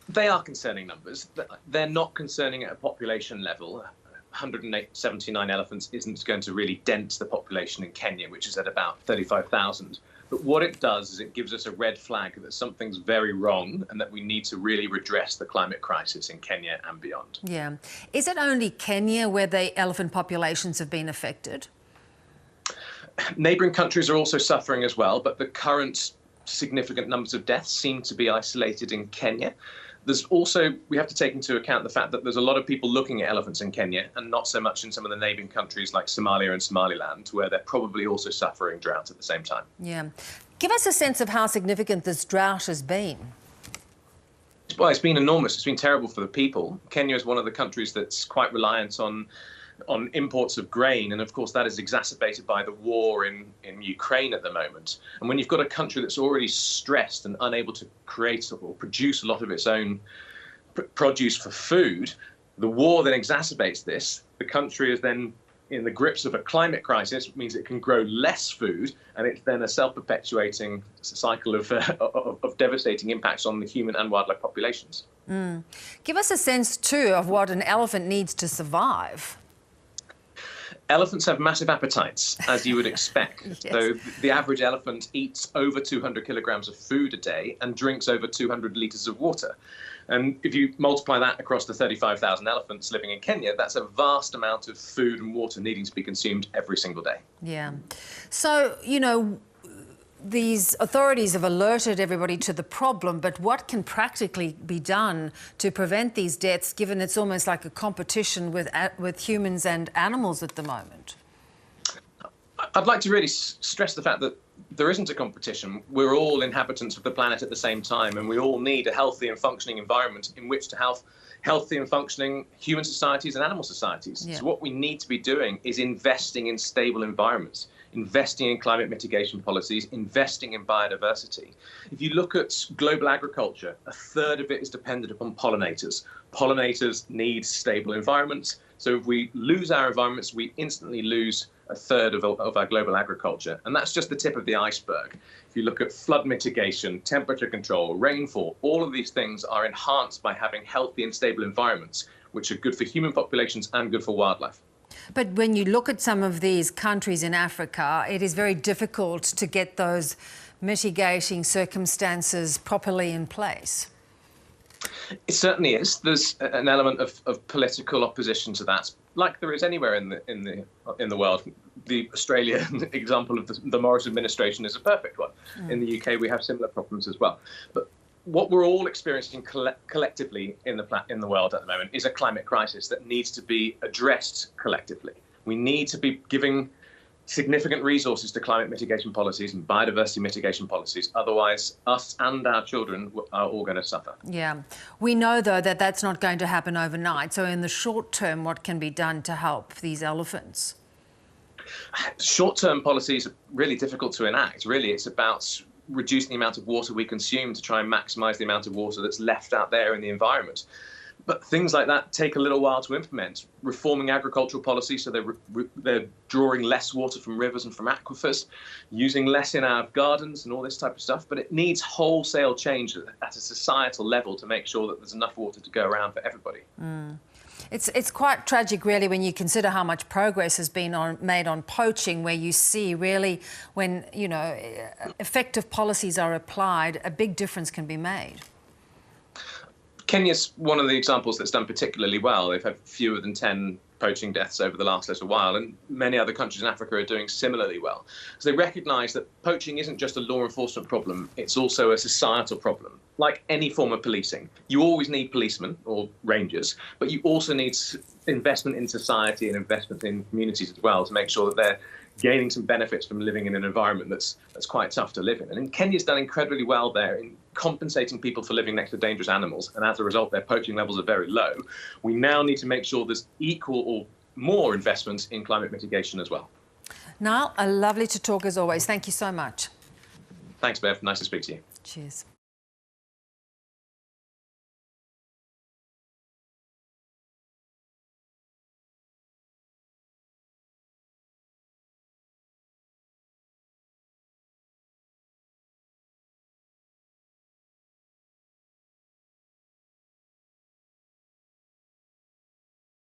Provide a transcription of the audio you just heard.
They are concerning numbers. They're not concerning at a population level. 179 elephants isn't going to really dent the population in Kenya, which is at about 35,000. But what it does is it gives us a red flag that something's very wrong and that we need to really redress the climate crisis in Kenya and beyond. Yeah. Is it only Kenya where the elephant populations have been affected? Neighbouring countries are also suffering as well, but the current significant numbers of deaths seem to be isolated in Kenya. There's also, we have to take into account the fact that there's a lot of people looking at elephants in Kenya and not so much in some of the neighbouring countries like Somalia and Somaliland, where they're probably also suffering drought at the same time. Yeah. Give us a sense of how significant this drought has been. Well, it's been enormous. It's been terrible for the people. Kenya is one of the countries that's quite reliant on imports of grain. And of course, that is exacerbated by the war in Ukraine at the moment. And when you've got a country that's already stressed and unable to create or produce a lot of its own produce for food, the war then exacerbates this. The country is then in the grips of a climate crisis, which means it can grow less food, and it's then a self-perpetuating cycle of devastating impacts on the human and wildlife populations. Give us a sense, too, of what an elephant needs to survive. Elephants have massive appetites, as you would expect. Yes. So the average elephant eats over 200 kilograms of food a day and drinks over 200 litres of water. And if you multiply that across the 35,000 elephants living in Kenya, that's a vast amount of food and water needing to be consumed every single day. Yeah. So, you know, these authorities have alerted everybody to the problem, but what can practically be done to prevent these deaths, given it's almost like a competition with humans and animals at the moment? I'd like to really stress the fact that there isn't a competition. We're all inhabitants of the planet at the same time, and we all need a healthy and functioning environment in which to have healthy and functioning human societies and animal societies. Yeah. So what we need to be doing is investing in stable environments, investing in climate mitigation policies, investing in biodiversity. If you look at global agriculture, a third of it is dependent upon pollinators. Pollinators need stable environments. So if we lose our environments, we instantly lose a third of our global agriculture. And that's just the tip of the iceberg. If you look at flood mitigation, temperature control, rainfall, all of these things are enhanced by having healthy and stable environments, which are good for human populations and good for wildlife. But when you look at some of these countries in Africa, it is very difficult to get those mitigating circumstances properly in place. It certainly is. There's an element of political opposition to that, like there is anywhere in the world. The Australian example of the Morris administration is a perfect one. In the UK, we have similar problems as well. But what we're all experiencing collectively in the world at the moment is a climate crisis that needs to be addressed collectively. We need to be giving significant resources to climate mitigation policies and biodiversity mitigation policies. Otherwise, us and our children are all going to suffer. Yeah. We know, though, that that's not going to happen overnight. So in the short term, what can be done to help these elephants? Short-term policies are really difficult to enact. Really, it's about reducing the amount of water we consume to try and maximise the amount of water that's left out there in the environment. But things like that take a little while to implement. Reforming agricultural policy so they're drawing less water from rivers and from aquifers, using less in our gardens and all this type of stuff. But it needs wholesale change at a societal level to make sure that there's enough water to go around for everybody. It's quite tragic, really, when you consider how much progress has been made on poaching, where you see really when, you know, effective policies are applied, a big difference can be made. Kenya's one of the examples that's done particularly well. They've had fewer than 10 poaching deaths over the last little while, and many other countries in Africa are doing similarly well. So they recognise that poaching isn't just a law enforcement problem, it's also a societal problem. Like any form of policing, you always need policemen or rangers, but you also need investment in society and investment in communities as well to make sure that they're gaining some benefits from living in an environment that's quite tough to live in. And Kenya's done incredibly well there in compensating people for living next to dangerous animals, and as a result, their poaching levels are very low. We now need to make sure there's equal or more investment in climate mitigation as well. Niall, lovely to talk as always. Thank you so much. Thanks, Bev. Nice to speak to you. Cheers.